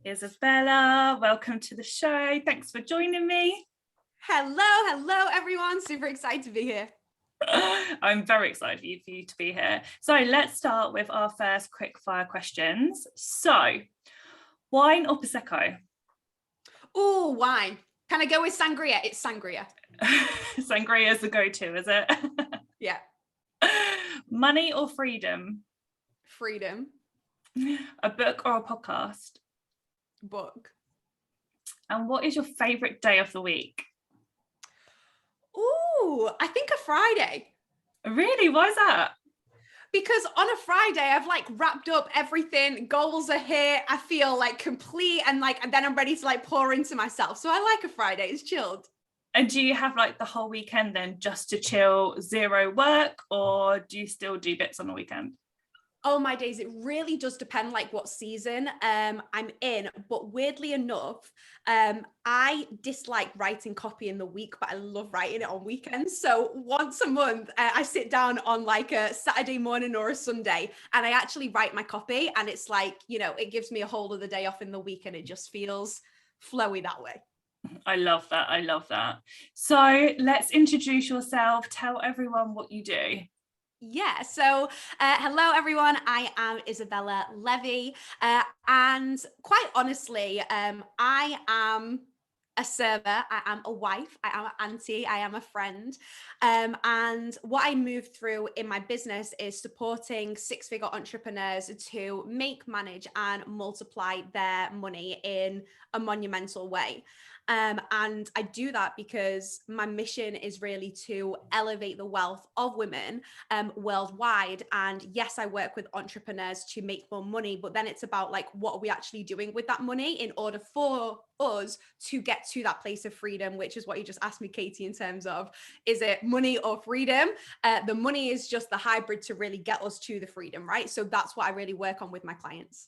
Izabella, welcome to the show. Thanks for joining me. Hello, everyone. Super excited to be here. I'm very excited for you to be here. So let's start with our first quick fire questions. So, wine or Prosecco? Oh, wine. Can I go with sangria? It's sangria. Sangria is the go-to, is it? Yeah. Money or freedom? Freedom. A book or a podcast? Book. And what is your favorite day of the week? Ooh, I think a Friday. Really? Why is that? Because on a Friday, I've wrapped up everything. Goals are here. I feel complete and then I'm ready to pour into myself. So I like a Friday. It's chilled. And do you have the whole weekend then just to chill, zero work, or do you still do bits on the weekend? Oh my days, it really does depend what season I'm in. But weirdly enough, I dislike writing copy in the week, but I love writing it on weekends. So once a month, I sit down on a Saturday morning or a Sunday, and I actually write my copy. And it's it gives me a whole of the day off in the week, and it just feels flowy that way. I love that. I love that. So let's introduce yourself. Tell everyone what you do. Yeah, so hello everyone, I am Izabella Levey, and quite honestly, I am a server, I am a wife, I am an auntie, I am a friend, and what I moved through in my business is supporting six-figure entrepreneurs to make, manage, and multiply their money in a monumental way. And I do that because my mission is really to elevate the wealth of women worldwide. And yes, I work with entrepreneurs to make more money, but then it's about what are we actually doing with that money in order for us to get to that place of freedom, which is what you just asked me, Katie, in terms of, is it money or freedom? The money is just the hybrid to really get us to the freedom, right? So that's what I really work on with my clients.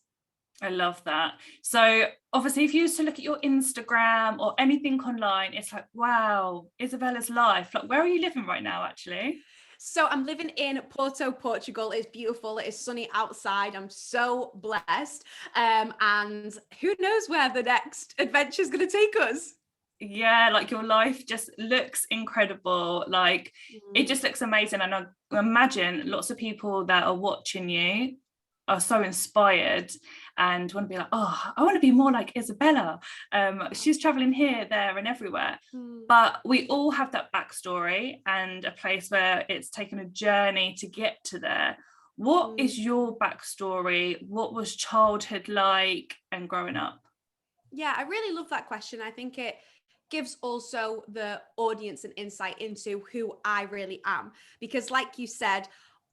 I love that. So obviously, if you used to look at your Instagram or anything online, it's wow, Isabella's life. Where are you living right now, actually? So I'm living in Porto, Portugal. It's beautiful. It is sunny outside. I'm so blessed. And who knows where the next adventure is going to take us? Yeah, your life just looks incredible. It just looks amazing. And I imagine lots of people that are watching you are so inspired and want to be oh, I want to be more like Izabella. She's traveling here, there, and everywhere. But we all have that backstory and a place where it's taken a journey to get to there. What is your backstory? What was childhood like and growing up? Yeah, I really love that question. I think it gives also the audience an insight into who I really am. Because like you said,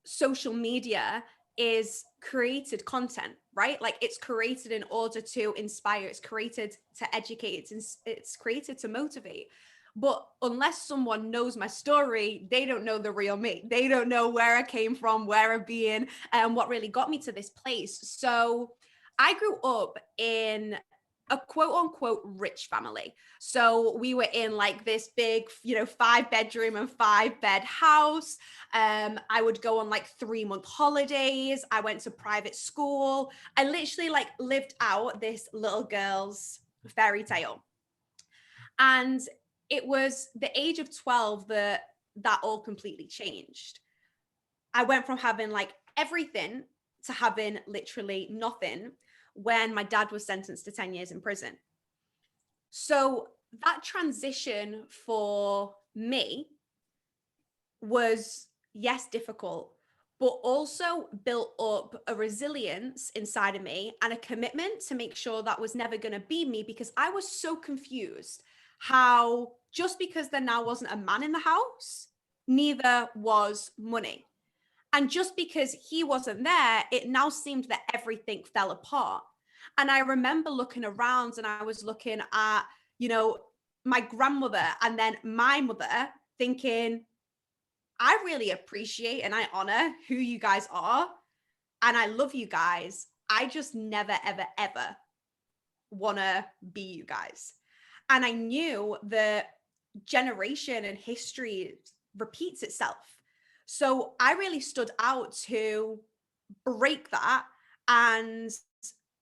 social media is created content, right? It's created in order to inspire, it's created to educate, it's created to motivate. But unless someone knows my story, they don't know the real me. They don't know where I came from, where I've been, and what really got me to this place. So I grew up in a quote unquote rich family. So we were in this big, 5-bedroom and 5-bed house. I would go on 3-month holidays. I went to private school. I literally lived out this little girl's fairy tale. And it was the age of 12 that all completely changed. I went from having everything to having literally nothing when my dad was sentenced to 10 years in prison. So that transition for me was, yes, difficult, but also built up a resilience inside of me and a commitment to make sure that was never going to be me, because I was so confused how just because there now wasn't a man in the house, neither was money. And just because he wasn't there, it now seemed that everything fell apart. And I remember looking around and I was looking at, my grandmother and then my mother, thinking, I really appreciate and I honor who you guys are. And I love you guys. I just never, ever, ever want to be you guys. And I knew that generation and history repeats itself. So I really stood out to break that and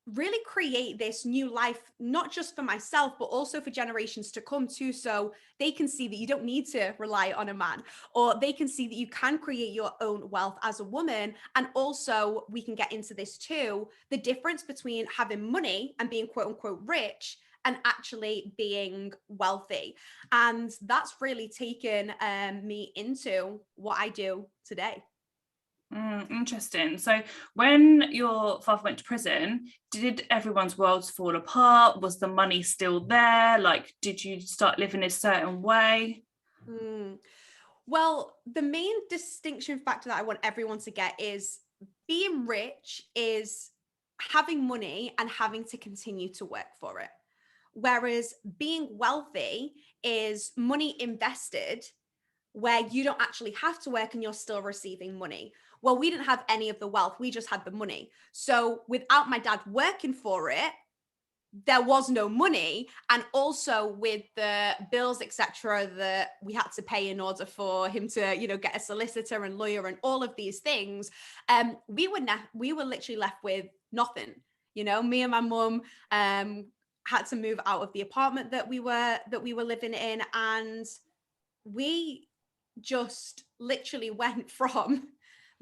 really create this new life, not just for myself, but also for generations to come too. So they can see that you don't need to rely on a man, or they can see that you can create your own wealth as a woman. And also, we can get into this too, the difference between having money and being quote unquote rich and actually being wealthy. And that's really taken me into what I do today. Interesting. So when your father went to prison, did everyone's worlds fall apart? Was the money still there? Like, did you start living a certain way? Mm. Well, the main distinction factor that I want everyone to get is being rich is having money and having to continue to work for it. Whereas being wealthy is money invested where you don't actually have to work and you're still receiving money. Well, we didn't have any of the wealth, we just had the money. So without my dad working for it, there was no money. And also with the bills, etc., that we had to pay in order for him to, get a solicitor and lawyer and all of these things, we were literally left with nothing. Me and my mum had to move out of the apartment that we were living in, and we just literally went from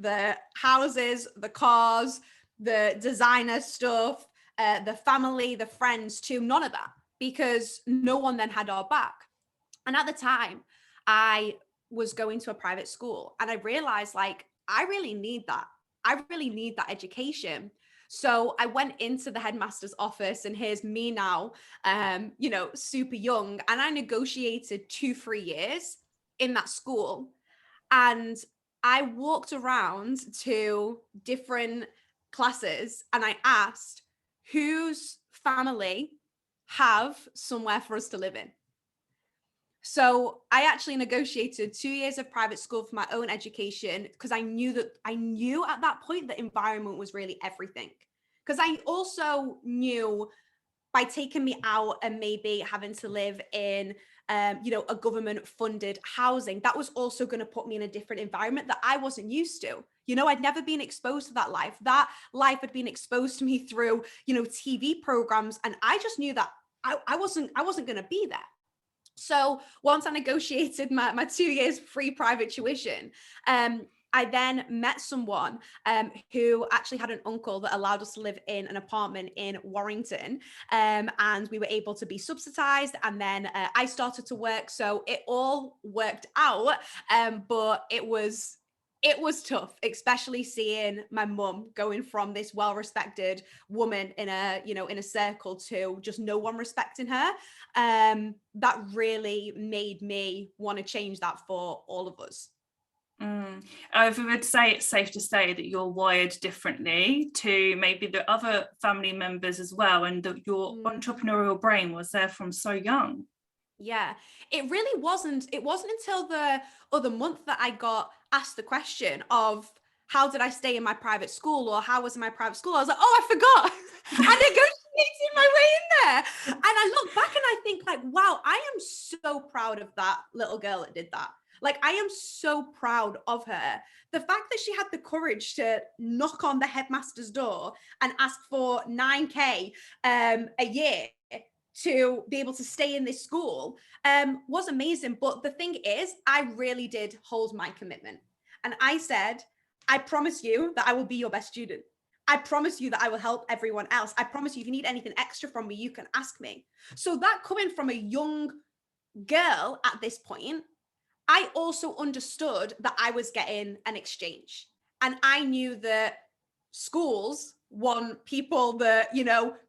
the houses, the cars, the designer stuff, the family, the friends, to none of that, because no one then had our back. And at the time, I was going to a private school, and I realized, like, I really need that. I really need that education. So I went into the headmaster's office, and here's me now, super young. And I negotiated 2-3 years in that school. And I walked around to different classes and I asked, whose family have somewhere for us to live in? So I actually negotiated 2 years of private school for my own education, because I knew at that point that environment was really everything. Because I also knew, by taking me out and maybe having to live in, a government funded housing, that was also going to put me in a different environment that I wasn't used to. I'd never been exposed to that life. That life had been exposed to me through, TV programs. And I just knew that I wasn't going to be there. So once I negotiated my 2 years free private tuition, I then met someone who actually had an uncle that allowed us to live in an apartment in Warrington, and we were able to be subsidized. And then I started to work, so it all worked out. But it was tough, especially seeing my mum going from this well-respected woman in a circle to just no one respecting her. That really made me want to change that for all of us. I would say it's safe to say that you're wired differently to maybe the other family members as well, and that your entrepreneurial brain was there from so young. Yeah, it really wasn't. It wasn't until the other month that I got asked the question of, how did I stay in my private school, or how was my private school? I was like, oh, I forgot. I negotiated my way in there. And I look back and I think, like, wow, I am so proud of that little girl that did that. Like, I am so proud of her. The fact that she had the courage to knock on the headmaster's door and ask for 9K a year to be able to stay in this school was amazing. But the thing is, I really did hold my commitment. And I said, I promise you that I will be your best student. I promise you that I will help everyone else. I promise you, if you need anything extra from me, you can ask me. So that, coming from a young girl at this point, I also understood that I was getting an exchange. And I knew that schools want people that,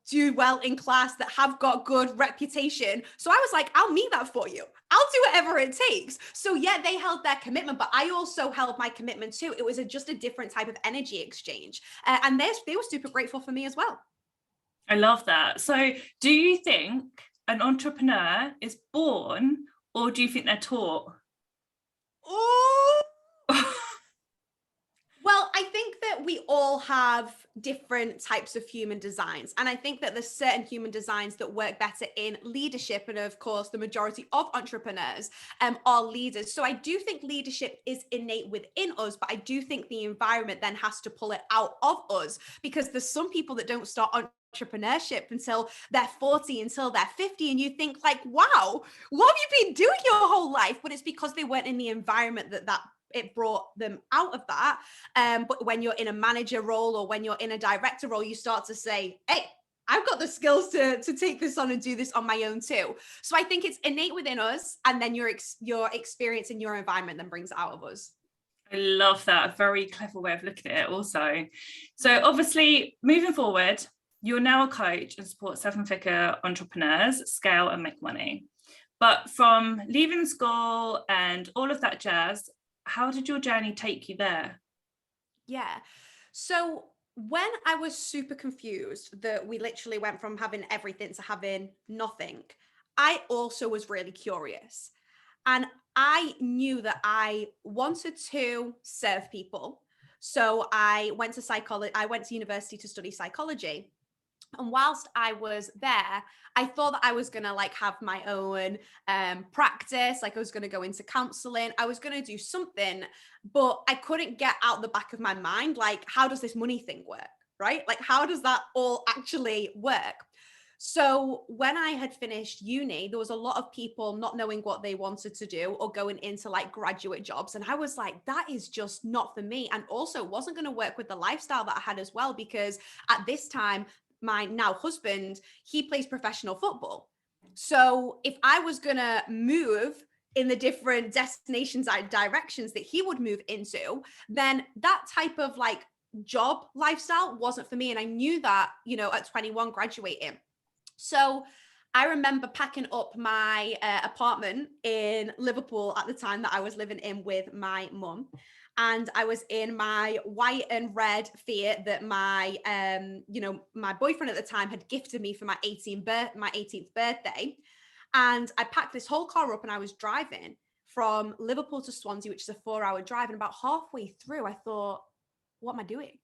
do well in class, that have got good reputation. So I was like, I'll meet that for you. I'll do whatever it takes. So yeah, they held their commitment, but I also held my commitment too. It was just a different type of energy exchange. And they were super grateful for me as well. I love that. So do you think an entrepreneur is born, or do you think they're taught? Oh, well, I think that we all have different types of human designs. And I think that there's certain human designs that work better in leadership. And of course, the majority of entrepreneurs are leaders. So I do think leadership is innate within us, but I do think the environment then has to pull it out of us, because there's some people that don't start entrepreneurship until they're 40, until they're 50. And you think like, wow, what have you been doing your whole life? But it's because they weren't in the environment that it brought them out of that. But when you're in a manager role or when you're in a director role, you start to say, hey, I've got the skills to take this on and do this on my own too. So I think it's innate within us, and then your experience in your environment then brings it out of us. I love that. A very clever way of looking at it also. So obviously, moving forward, you're now a coach and support 7-figure entrepreneurs scale and make money. But from leaving school and all of that jazz, how did your journey take you there? Yeah. So when I was super confused that we literally went from having everything to having nothing, I also was really curious. And I knew that I wanted to serve people. So I went to psychology. I went to university to study psychology. And whilst I was there, I thought that I was going to like have my own practice. Like I was going to go into counseling. I was going to do something, but I couldn't get out the back of my mind. Like, how does this money thing work? Right? Like, how does that all actually work? So when I had finished uni, there was a lot of people not knowing what they wanted to do or going into like graduate jobs. And I was like, that is just not for me. And also wasn't going to work with the lifestyle that I had as well, because at this time, my now husband, he plays professional football. So if I was going to move in the different destinations and directions that he would move into, then that type of like job lifestyle wasn't for me. And I knew that, you know, at 21 graduating. So I remember packing up my apartment in Liverpool at the time that I was living in with my mum. And I was in my white and red Fiat that my, my boyfriend at the time had gifted me for my 18th birthday. And I packed this whole car up and I was driving from Liverpool to Swansea, which is a 4-hour drive. And about halfway through, I thought, what am I doing?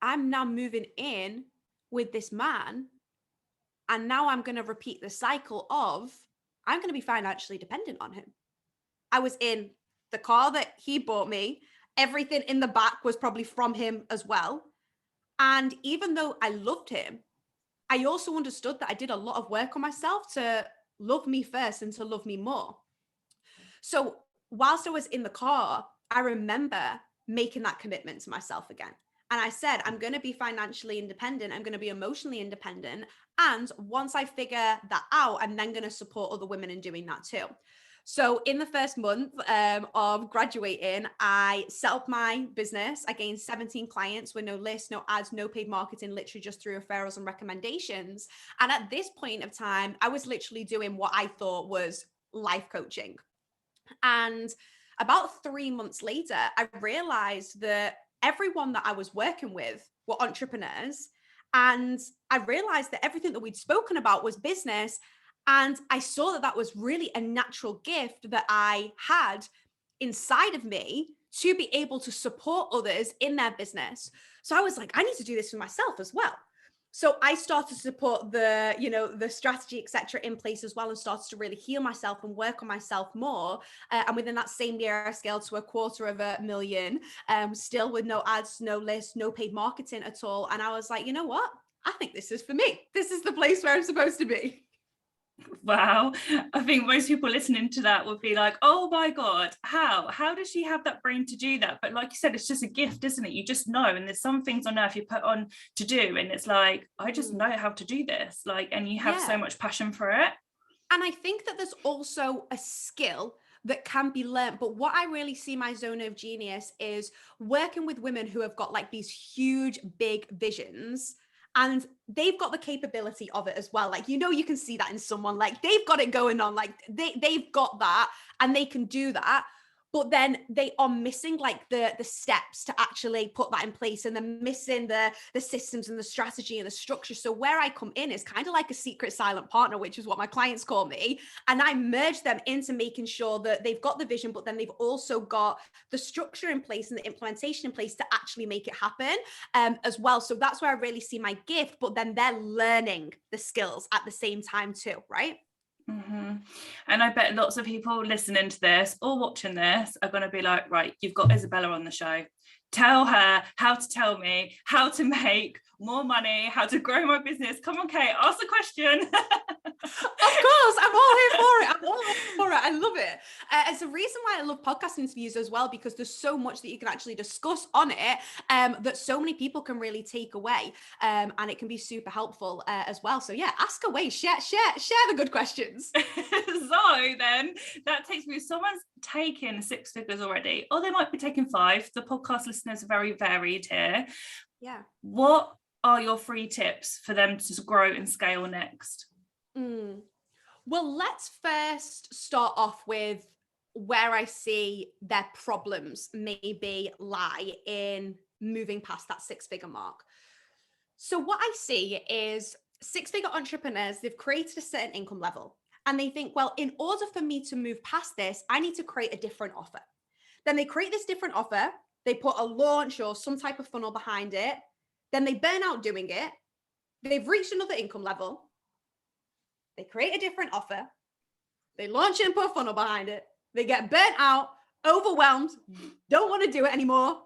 I'm now moving in with this man. And now I'm going to repeat the cycle of, I'm going to be financially dependent on him. I was in the car that he bought me. Everything in the back was probably from him as well. And even though I loved him, I also understood that I did a lot of work on myself to love me first and to love me more. So whilst I was in the car, I remember making that commitment to myself again. And I said, I'm going to be financially independent. I'm going to be emotionally independent. And once I figure that out, I'm then going to support other women in doing that too. So in the first month of graduating, I set up my business. I gained 17 clients with no list, no ads, no paid marketing, literally just through referrals and recommendations. And at this point of time, I was literally doing what I thought was life coaching. And about 3 months later, I realized that everyone that I was working with were entrepreneurs. And I realized that everything that we'd spoken about was business. And I saw that that was really a natural gift that I had inside of me to be able to support others in their business. So I was like, I need to do this for myself as well. So I started to put the strategy, et cetera, in place as well, and started to really heal myself and work on myself more. And within that same year, I scaled to $250,000, still with no ads, no lists, no paid marketing at all. And I was like, you know what? I think this is for me. This is the place where I'm supposed to be. Wow. I think most people listening to that would be like, oh my God, how does she have that brain to do that? But like you said, it's just a gift, isn't it? You just know. And there's some things on earth you put on to do. And it's like, I just know how to do this. Like, and you have so much passion for it. And I think that there's also a skill that can be learned. But what I really see my zone of genius is working with women who have got like these huge, big visions. And they've got the capability of it as well. Like, you know, you can see that in someone, like they've got it going on, like they've got that and they can do that. But then they are missing like the steps to actually put that in place, and they're missing the systems and the strategy and the structure. So where I come in is kind of like a secret silent partner, which is what my clients call me. And I merge them into making sure that they've got the vision, but then they've also got the structure in place and the implementation in place to actually make it happen as well. So that's where I really see my gift, but then they're learning the skills at the same time too, right? Mm-hmm. And I bet lots of people listening to this or watching this are going to be like, right, you've got Izabella on the show. Tell her how to tell me how to make more money, how to grow my business. Come on, Kate, ask the question. Of course, I'm all here for it. I'm all here for it. I love it. It's a reason why I love podcast interviews as well, because there's so much that you can actually discuss on it that so many people can really take away, and it can be super helpful as well. So yeah, ask away, share the good questions. So then that takes me, someone's taken 6 figures already, or they might be taking 5. The podcast listeners are very varied here. Yeah. What are your 3 tips for them to grow and scale next? Well, let's first start off with where I see their problems maybe lie in moving past that 6-figure mark. So what I see is 6-figure entrepreneurs, they've created a certain income level and they think, well, in order for me to move past this, I need to create a different offer. Then they create this different offer, they put a launch or some type of funnel behind it, then they burn out doing it, they've reached another income level, they create a different offer, they launch it and put a funnel behind it, they get burnt out, overwhelmed, don't want to do it anymore,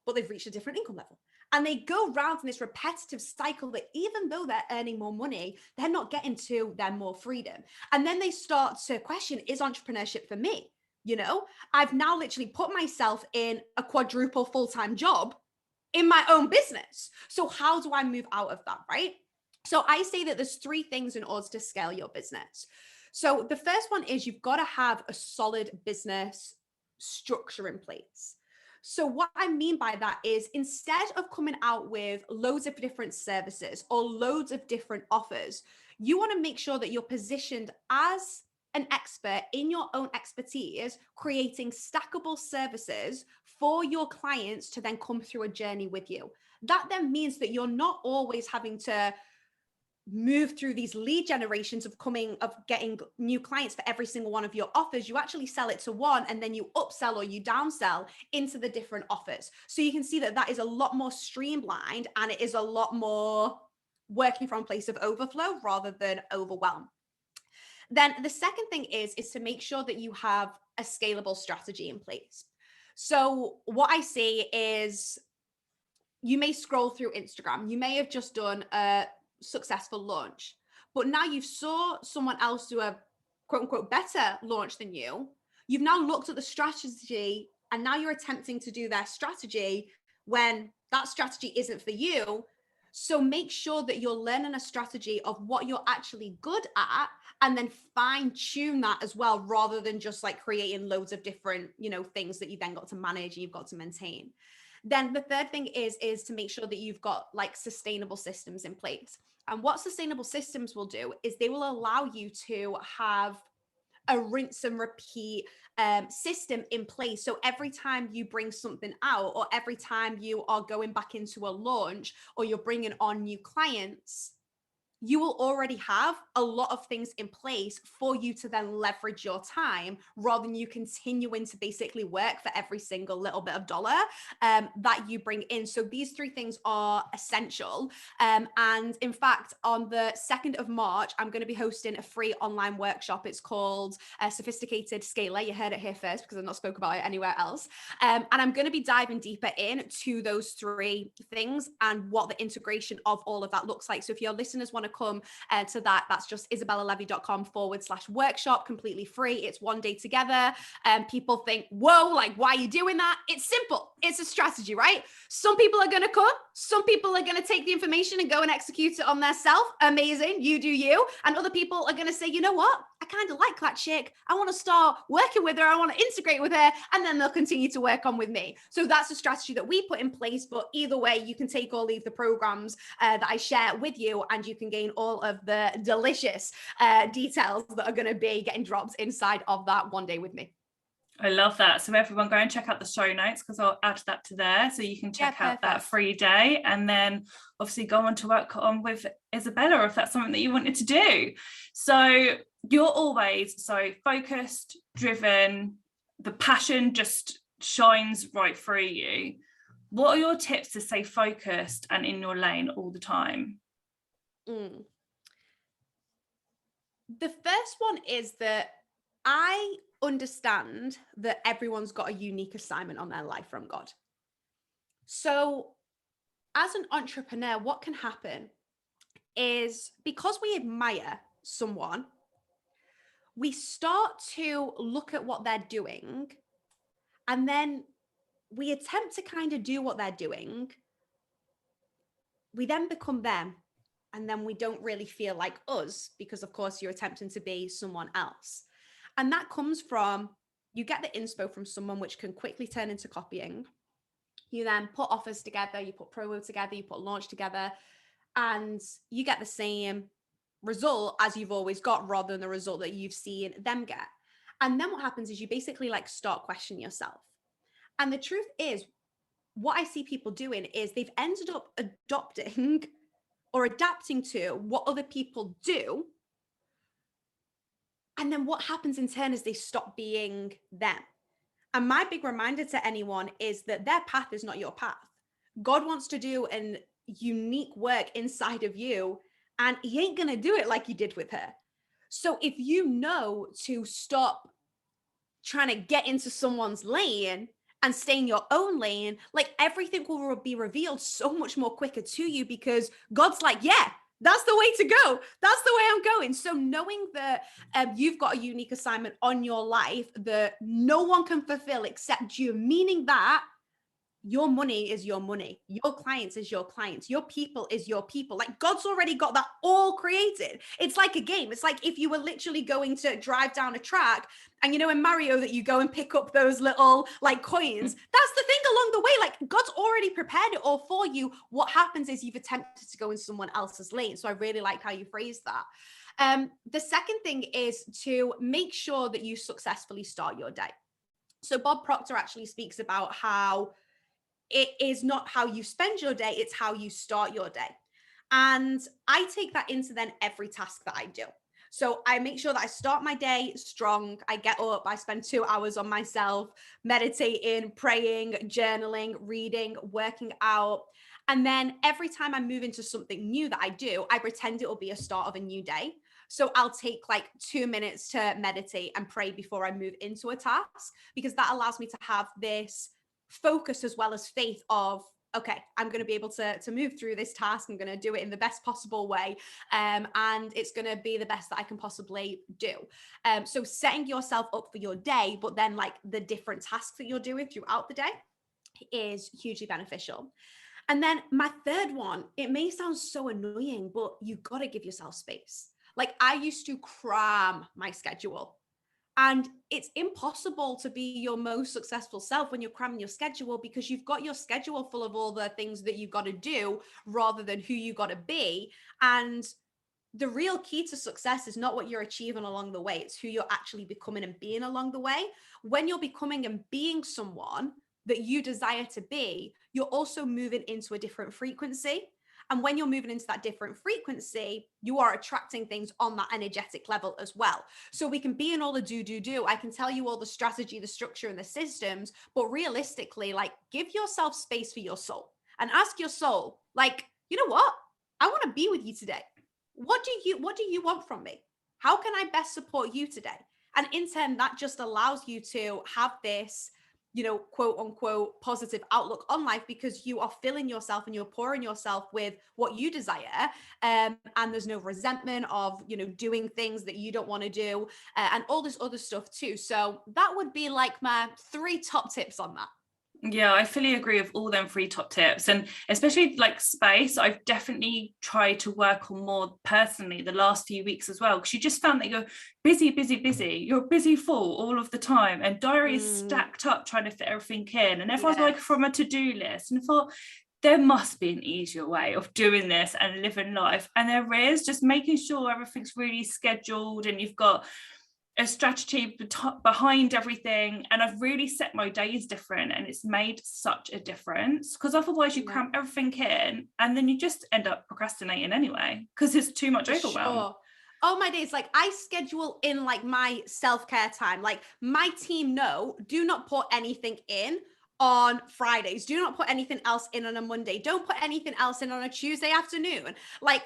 but they've reached a different income level. And they go round in this repetitive cycle that even though they're earning more money, they're not getting to their more freedom. And then they start to question, is entrepreneurship for me? You know, I've now literally put myself in a quadruple full-time job in my own business. So how do I move out of that, right? So I say that there's 3 things in order to scale your business. So the first one is you've got to have a solid business structure in place. So what I mean by that is, instead of coming out with loads of different services or loads of different offers, you want to make sure that you're positioned as an expert in your own expertise, creating stackable services for your clients to then come through a journey with you. That then means that you're not always having to move through these lead generations of getting new clients for every single one of your offers. You actually sell it to one and then you upsell or you downsell into the different offers. So you can see that that is a lot more streamlined and it is a lot more working from a place of overflow rather than overwhelm. Then the second thing is to make sure that you have a scalable strategy in place. So what I see is, you may scroll through Instagram, you may have just done a successful launch, but now you've saw someone else do a quote unquote better launch than you. You've now looked at the strategy and now you're attempting to do their strategy when that strategy isn't for you. So make sure that you're learning a strategy of what you're actually good at and then fine tune that as well, rather than just like creating loads of different, things that you then got to manage and you've got to maintain. Then the third thing is to make sure that you've got like sustainable systems in place. And what sustainable systems will do is they will allow you to have a rinse and repeat system in place. So every time you bring something out, or every time you are going back into a launch, or you're bringing on new clients, you will already have a lot of things in place for you to then leverage your time, rather than you continuing to basically work for every single little bit of dollar that you bring in. So these 3 things are essential. And in fact, on the 2nd of March, I'm going to be hosting a free online workshop. It's called Sophisticated Scaler. You heard it here first because I've not spoke about it anywhere else. And I'm going to be diving deeper into those 3 things and what the integration of all of that looks like. So if your listeners want to come to that, that's just IzabellaLevey.com/workshop, completely free. It's 1 day together. People think, whoa, like, why are you doing that? It's simple. It's a strategy, right? Some people are going to come. Some people are going to take the information and go and execute it on their self. Amazing. You do you. And other people are going to say, you know what? I kind of like that chick. I want to start working with her. I want to integrate with her. And then they'll continue to work on with me. So that's a strategy that we put in place. But either way, you can take or leave the programs that I share with you, and you can gain all of the delicious details that are going to be getting dropped inside of that 1 day with me. I love that. So everyone go and check out the show notes, because I'll add that to there so you can check out that free day, and then obviously go on to work on with Izabella if that's something that you wanted to do. So you're always so focused, driven, the passion just shines right through you. What are your tips to stay focused and in your lane all the time? The first one is that I understand that everyone's got a unique assignment on their life from God. So as an entrepreneur, what can happen is because we admire someone, we start to look at what they're doing, and then we attempt to kind of do what they're doing. We then become them, and then we don't really feel like us because, of course, you're attempting to be someone else. And that comes from, you get the inspo from someone, which can quickly turn into copying. You then put offers together, you put promo together, you put launch together, and you get the same result as you've always got rather than the result that you've seen them get. And then what happens is you basically like start questioning yourself. And the truth is, what I see people doing is they've ended up adopting or adapting to what other people do. And then what happens in turn is they stop being them. And my big reminder to anyone is that their path is not your path. God wants to do an unique work inside of you, and he ain't going to do it like he did with her. So if you know to stop trying to get into someone's lane and stay in your own lane, like everything will be revealed so much more quicker to you, because God's like, yeah, that's the way to go. That's the way I'm going. So knowing that you've got a unique assignment on your life that no one can fulfill except you, meaning that your money is your money, your clients is your clients, your people is your people. Like God's already got that all created. It's like a game. It's like if you were literally going to drive down a track, and you know in Mario that you go and pick up those little like coins, that's the thing along the way. Like God's already prepared it all for you. What happens is you've attempted to go in someone else's lane. So I really like how you phrased that. The second thing is to make sure that you successfully start your day. So Bob Proctor actually speaks about how it is not how you spend your day, it's how you start your day. And I take that into then every task that I do. So I make sure that I start my day strong. I get up, I spend 2 hours on myself, meditating, praying, journaling, reading, working out. And then every time I move into something new that I do, I pretend it will be a start of a new day. So I'll take like 2 minutes to meditate and pray before I move into a task, because that allows me to have this focus as well as faith of, okay, I'm going to be able to move through this task. I'm going to do it in the best possible way. And it's going to be the best that I can possibly do. So setting yourself up for your day, but then like the different tasks that you're doing throughout the day is hugely beneficial. And then my third one, it may sound so annoying, but you got to give yourself space. Like I used to cram my schedule. And it's impossible to be your most successful self when you're cramming your schedule, because you've got your schedule full of all the things that you've got to do rather than who you got to be. And the real key to success is not what you're achieving along the way. It's who you're actually becoming and being along the way. When you're becoming and being someone that you desire to be, you're also moving into a different frequency. And when you're moving into that different frequency, you are attracting things on that energetic level as well. So we can be in all the do. I can tell you all the strategy, the structure, and the systems, but realistically, like give yourself space for your soul and ask your soul, like, you know what? I want to be with you today. What do you want from me? How can I best support you today? And in turn, that just allows you to have this, you know, quote unquote, positive outlook on life, because you are filling yourself and you're pouring yourself with what you desire. And there's no resentment of, you know, doing things that you don't want to do and all this other stuff too. So that would be like my 3 top tips on that. Yeah, I fully agree with all them 3 top tips, and especially like space. I've definitely tried to work on more personally the last few weeks as well, because you just found that you're busy. You're busy full all of the time, and diary is stacked up trying to fit everything in, and everyone's like from a to-do list. And I thought there must be an easier way of doing this and living life, and there is. Just making sure everything's really scheduled and you've got a strategy behind everything, and I've really set my days different, and it's made such a difference, because otherwise you cram everything in and then you just end up procrastinating anyway because it's too much overwhelm. Sure. Oh my days, like I schedule in like my self-care time. Like my team do not put anything in on Fridays. Do not put anything else in on a Monday. Don't put anything else in on a Tuesday afternoon. Like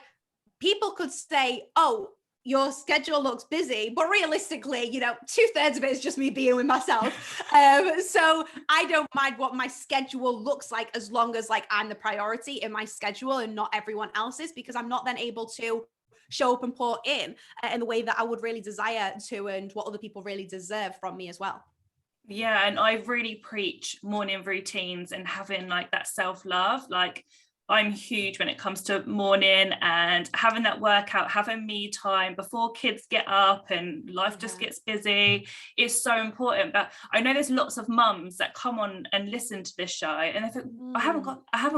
people could say, oh, your schedule looks busy, but realistically, 2/3 of it is just me being with myself. So I don't mind what my schedule looks like, as long as like I'm the priority in my schedule and not everyone else's, because I'm not then able to show up and pour in the way that I would really desire to, and what other people really deserve from me as well. Yeah, and I really preach morning routines and having like that self-love. Like, I'm huge when it comes to morning and having that workout, having me time before kids get up and life just gets busy. It's so important. But I know there's lots of mums that come on and listen to this show and they think, I haven't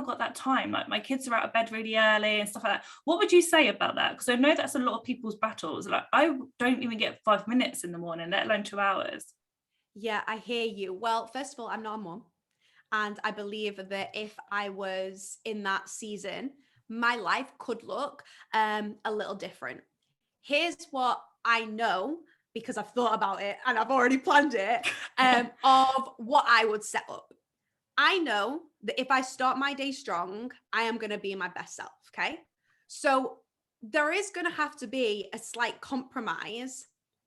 got that time. Like, my kids are out of bed really early and stuff like that. What would you say about that? Because I know that's a lot of people's battles. Like, I don't even get 5 minutes in the morning, let alone 2 hours. Yeah, I hear you. Well, first of all, I'm not a mom. And I believe that if I was in that season, my life could look a little different. Here's what I know, because I've thought about it and I've already planned it, of what I would set up. I know that if I start my day strong, I am going to be my best self. Okay. So there is going to have to be a slight compromise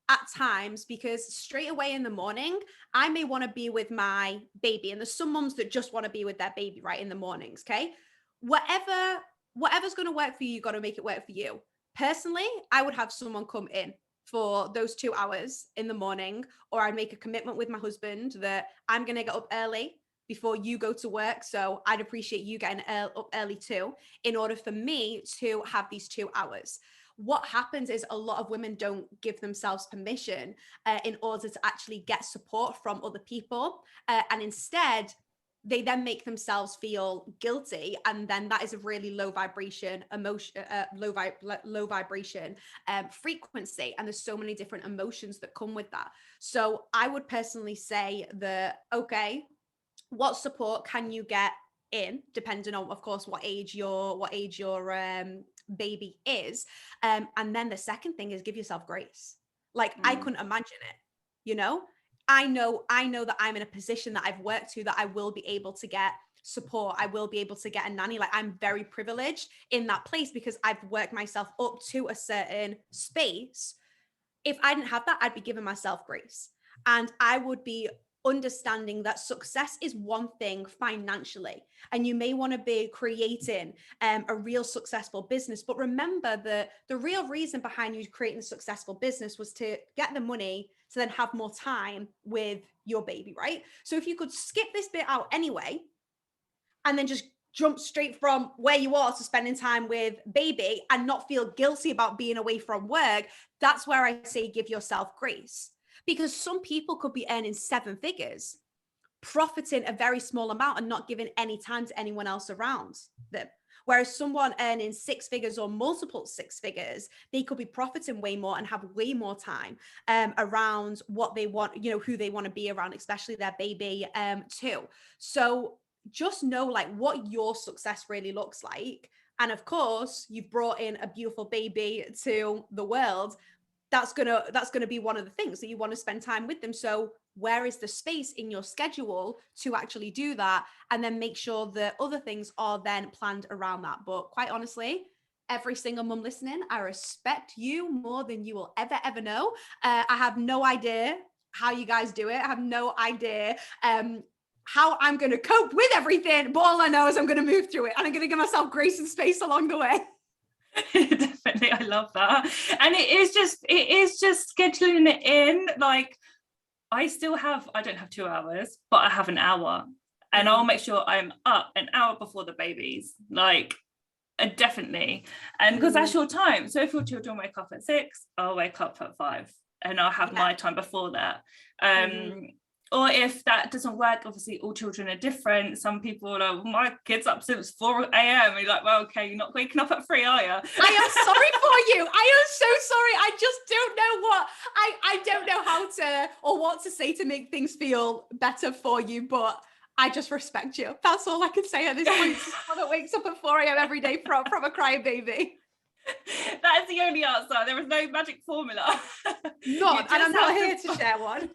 at times, because straight away in the morning, I may want to be with my baby. And there's some moms that just want to be with their baby right in the mornings. Okay. Whatever's going to work for you, you got to make it work for you. Personally, I would have someone come in for those 2 hours in the morning, or I'd make a commitment with my husband that I'm going to get up early before you go to work. So I'd appreciate you getting up early too, in order for me to have these 2 hours. What happens is a lot of women don't give themselves permission in order to actually get support from other people. And instead, they then make themselves feel guilty. And then that is a really low vibration emotion, low vibration frequency. And there's so many different emotions that come with that. So I would personally say that, okay, what support can you get in, depending on, of course, what age your baby is, and then the second thing is give yourself grace. Like, I couldn't imagine it. I know that I'm in a position that I've worked to, that I will be able to get support, I will be able to get a nanny. Like, I'm very privileged in that place because I've worked myself up to a certain space. If I didn't have that, I'd be giving myself grace, and I would be understanding that success is one thing financially, and you may want to be creating a real successful business, but remember that the real reason behind you creating a successful business was to get the money to then have more time with your baby, right? So if you could skip this bit out anyway, and then just jump straight from where you are to spending time with baby and not feel guilty about being away from work, that's where I say give yourself grace. Because some people could be earning 7 figures, profiting a very small amount and not giving any time to anyone else around them. Whereas someone earning 6 figures or multiple 6 figures, they could be profiting way more and have way more time around what they want, who they want to be around, especially their baby too. So just know like what your success really looks like. And of course, you've brought in a beautiful baby to the world. That's gonna be one of the things that you want to spend time with them. So where is the space in your schedule to actually do that? And then make sure that other things are then planned around that. But quite honestly, every single mum listening, I respect you more than you will ever know. I have no idea how you guys do it. I have no idea how I'm going to cope with everything. But all I know is I'm going to move through it, and I'm going to give myself grace and space along the way. Definitely, I love that. And it is just scheduling it in. Like, I don't have 2 hours, but I have an hour, and I'll make sure I'm up an hour before the babies, like, definitely. And because that's your time. So if your children wake up at 6, I'll wake up at 5 and I'll have my time before that. Or if that doesn't work, obviously all children are different. Some people are like, well, my kid's up since 4 a.m. You're like, well, okay, you're not waking up at 3, are you? I am sorry for you. I am so sorry. I just don't know I don't know how to or what to say to make things feel better for you, but I just respect you. That's all I can say at this point. Someone that wakes up at 4 a.m. every day from a crying baby. That is the only answer. There is no magic formula. Not, and I'm not here to share one.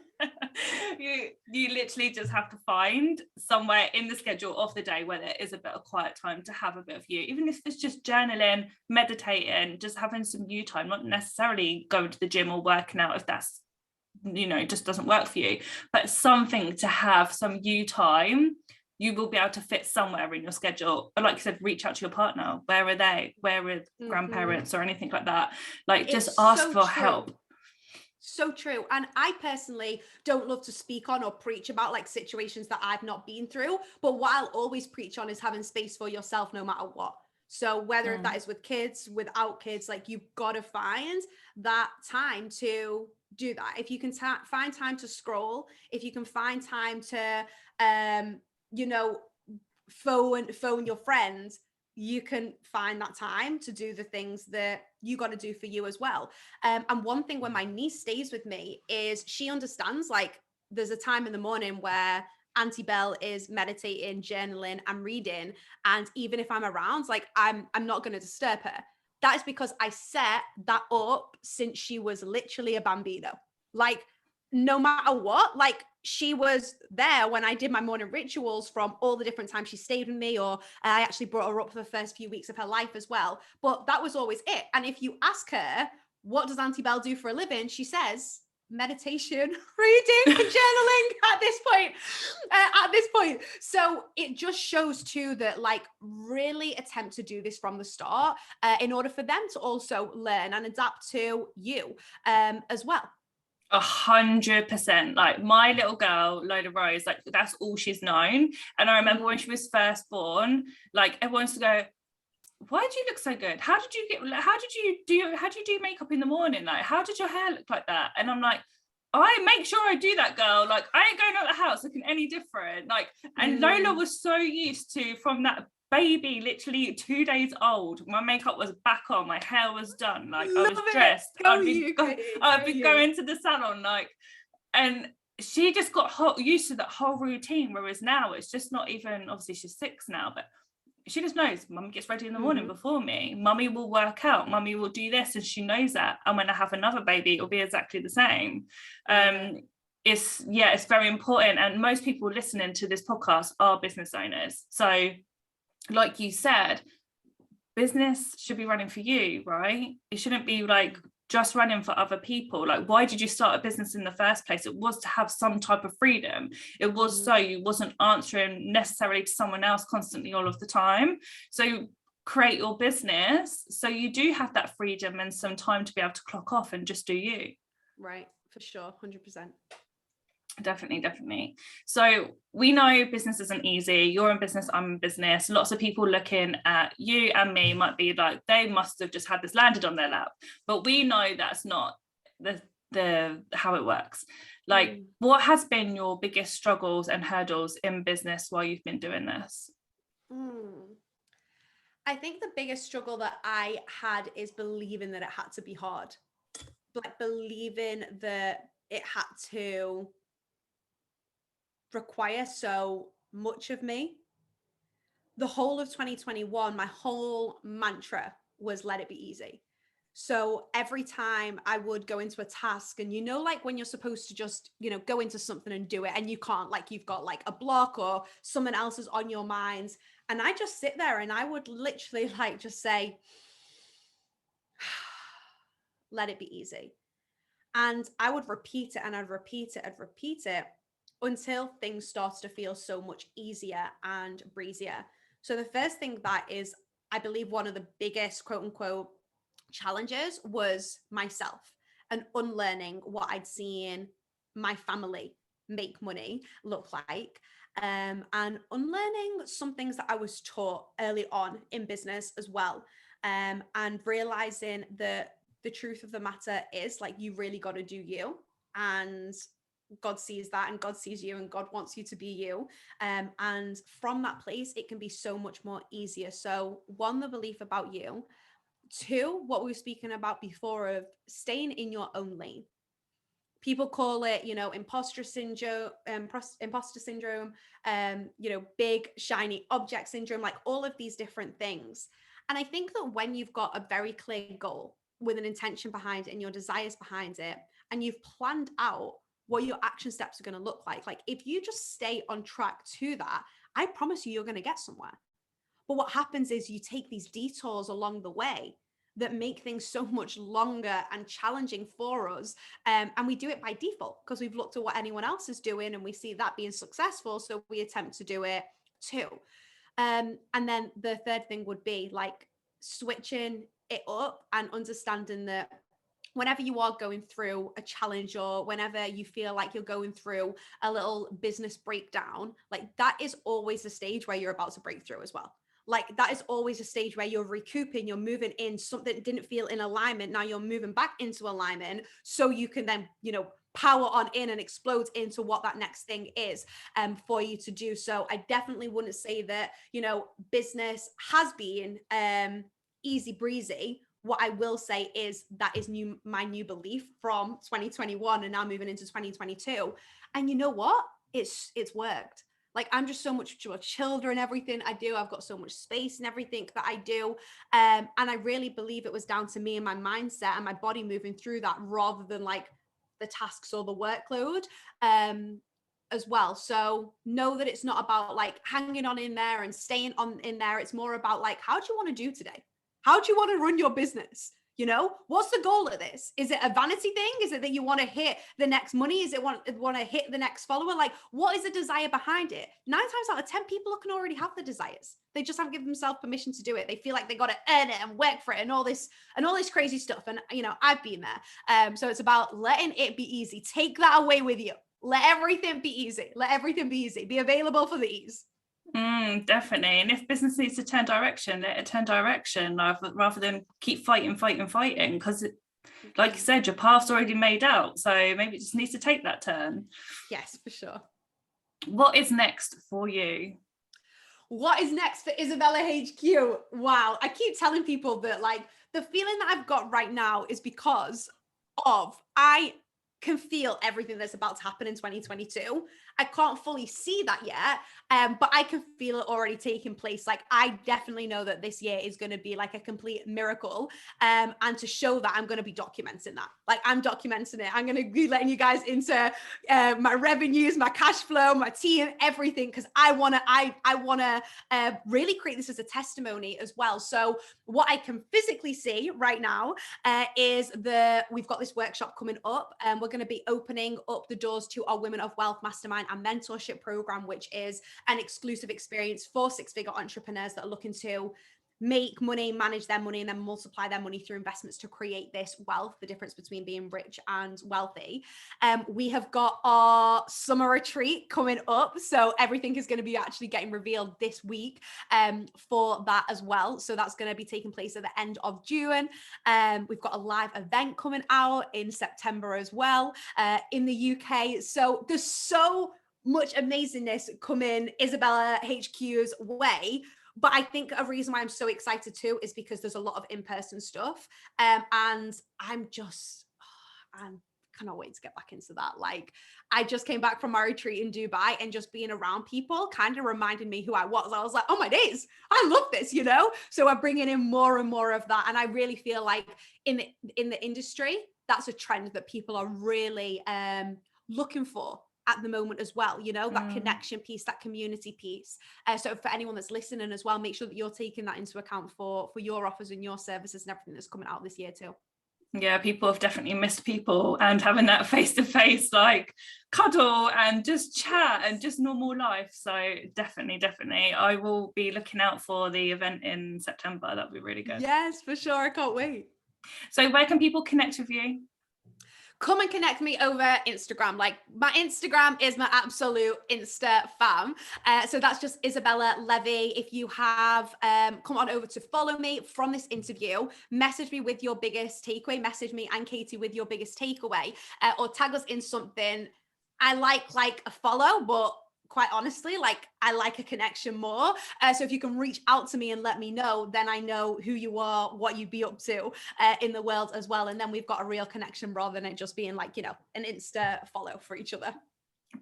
You literally just have to find somewhere in the schedule of the day where there is a bit of quiet time to have a bit of you, even if it's just journaling, meditating, just having some you time, not necessarily going to the gym or working out if that's, you know, just doesn't work for you, but something to have some you time. You will be able to fit somewhere in your schedule. But like you said, reach out to your partner. Where are they? Where are grandparents or anything like that? Like, just ask for help. So true. And I personally don't love to speak on or preach about like situations that I've not been through, but what I'll always preach on is having space for yourself no matter what. So whether that is with kids, without kids, like you've got to find that time to do that. If you can find time to scroll, if you can find time to you know, phone your friends, you can find that time to do the things that you got to do for you as well. And one thing when my niece stays with me is she understands, like, there's a time in the morning where Auntie Belle is meditating, journaling, and reading, and even if I'm around, like, I'm not going to disturb her. That is because I set that up since she was literally a bambino. Like, no matter what, like, she was there when I did my morning rituals from all the different times she stayed with me, or I actually brought her up for the first few weeks of her life as well. But that was always it. And if you ask her, what does Auntie Belle do for a living? She says, meditation, reading, and journaling at this point. So it just shows too that, like, really attempt to do this from the start in order for them to also learn and adapt to you as well. 100%. Like, my little girl Lola Rose, like, that's all she's known. And I remember when she was first born, like, everyone used to go, why do you look so good? How did you do makeup in the morning? Like, how did your hair look like that? And I'm like, I make sure I do that, girl. Like, I ain't going out the house looking any different. Like, and Lola was so used to, from that baby, literally 2 days old, my makeup was back on, my hair was done, like, I was dressed, I'd be going to the salon, like, and she just got used to that whole routine. Whereas now it's just not even, obviously she's 6 now, but she just knows Mummy gets ready in the morning before me, Mummy will work out, Mummy will do this, and she knows that. And when I have another baby, it'll be exactly the same. It's very important. And most people listening to this podcast are business owners, so like you said, business should be running for you, right? It shouldn't be like just running for other people. Like, why did you start a business in the first place? It was to have some type of freedom. It was so you wasn't answering necessarily to someone else constantly all of the time. So create your business so you do have that freedom and some time to be able to clock off and just do you. Right, for sure, 100%. Definitely. So we know business isn't easy. You're in business, I'm in business. Lots of people looking at you and me might be like, they must have just had this landed on their lap. But we know that's not the how it works. Like, what has been your biggest struggles and hurdles in business while you've been doing this? I think the biggest struggle that I had is believing that it had to be hard. Like, believing that it had to require so much of me. The whole of 2021, my whole mantra was let it be easy. So every time I would go into a task, and like when you're supposed to just, go into something and do it, and you can't, like, you've got like a block or someone else is on your mind, and I just sit there and I would literally like just say, let it be easy. And I would repeat it and I'd repeat it and repeat it until things started to feel so much easier and breezier. So the first thing that is, I believe, one of the biggest quote unquote challenges was myself, and unlearning what I'd seen my family make money look like, and unlearning some things that I was taught early on in business as well, and realizing that the truth of the matter is, like, you really got to do you, and God sees that, and God sees you, and God wants you to be you. And from that place, it can be so much more easier. So 1, the belief about you. 2, what we were speaking about before of staying in your own lane. People call it, imposter syndrome, big shiny object syndrome, like all of these different things. And I think that when you've got a very clear goal with an intention behind it and your desires behind it, and you've planned out what your action steps are going to look like. Like if you just stay on track to that, I promise you're going to get somewhere. But what happens is you take these detours along the way that make things so much longer and challenging for us. And we do it by default because we've looked at what anyone else is doing and we see that being successful. So we attempt to do it too. And then the third thing would be like switching it up and understanding that whenever you are going through a challenge or whenever you feel like you're going through a little business breakdown, like that is always the stage where you're about to break through as well. Like that is always a stage where you're recouping, you're moving in, something didn't feel in alignment. Now you're moving back into alignment so you can then, you know, power on in and explode into what that next thing is for you to do. So I definitely wouldn't say that, you know, business has been easy breezy. What I will say is that is my new belief from 2021 and now moving into 2022. And you know what? It's worked. Like I'm just so much chilled in everything I do. I've got so much space and everything that I do. And I really believe it was down to me and my mindset and my body moving through that rather than like the tasks or the workload as well. So know that it's not about like hanging on in there and staying on in there. It's more about like, how do you want to do today? How do you want to run your business? You know, what's the goal of this? Is it a vanity thing? Is it that you want to hit the next money? Is it want to hit the next follower? Like, what is the desire behind it? 9 times out of 10, people can already have the desires. They just haven't given themselves permission to do it. They feel like they got to earn it and work for it and all this crazy stuff. And, you know, I've been there. So it's about letting it be easy. Take that away with you. Let everything be easy. Let everything be easy. Be available for the ease. Definitely. And if business needs to turn direction, let it turn direction rather than keep fighting, because like you said, your path's already made out. So maybe it just needs to take that turn. Yes, for sure. What is next for you? What is next for Izabella HQ? Wow. I keep telling people that like the feeling that I've got right now is because of I can feel everything that's about to happen in 2022. I can't fully see that yet, but I can feel it already taking place. Like I definitely know that this year is going to be like a complete miracle. And to show that, I'm going to be documenting that. Like I'm documenting it. I'm going to be letting you guys into my revenues, my cash flow, my team, everything, because I want to really create this as a testimony as well. So what I can physically see right now is we've got this workshop coming up, and we're going to be opening up the doors to our Women of Wealth Mastermind and Mentorship program, which is an exclusive experience for six-figure entrepreneurs that are looking to make money, manage their money, and then multiply their money through investments to create this wealth, the difference between being rich and wealthy. We have got our summer retreat coming up. So everything is going to be actually getting revealed this week for that as well. So that's going to be taking place at the end of June. We've got a live event coming out in September as well in the UK. So there's so much amazingness coming Izabella HQ's way. But I think a reason why I'm so excited too is because there's a lot of in-person stuff. And I cannot wait to get back into that. Like I just came back from my retreat in Dubai, and just being around people kind of reminded me who I was. I was like, oh my days, I love this, you know? So we're bringing in more and more of that. And I really feel like in the industry, that's a trend that people are really looking for at the moment as well, you know, that connection piece, that community piece. So for anyone that's listening as well, make sure that you're taking that into account for your offers and your services and everything that's coming out this year too. Yeah, people have definitely missed people and having that face-to-face like cuddle and just chat and just normal life. So definitely I will be looking out for the event in September. That'll be really good. Yes, for sure. I can't wait. So where can people connect with you? Come and connect me over Instagram. Like my Instagram is my absolute Insta fam. So that's just Izabella Levey. If you have come on over to follow me from this interview, message me with your biggest takeaway, message me and Katie with your biggest takeaway, or tag us in something. I like a follow, but quite honestly, like I like a connection more. So if you can reach out to me and let me know, then I know who you are, what you'd be up to in the world as well. And then we've got a real connection rather than it just being like, you know, an Insta follow for each other.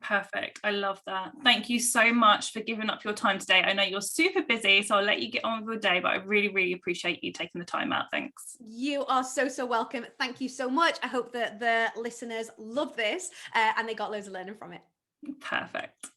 Perfect. I love that. Thank you so much for giving up your time today. I know you're super busy, so I'll let you get on with your day, but I really, really appreciate you taking the time out. Thanks. You are so welcome. Thank you so much. I hope that the listeners love this and they got loads of learning from it. Perfect.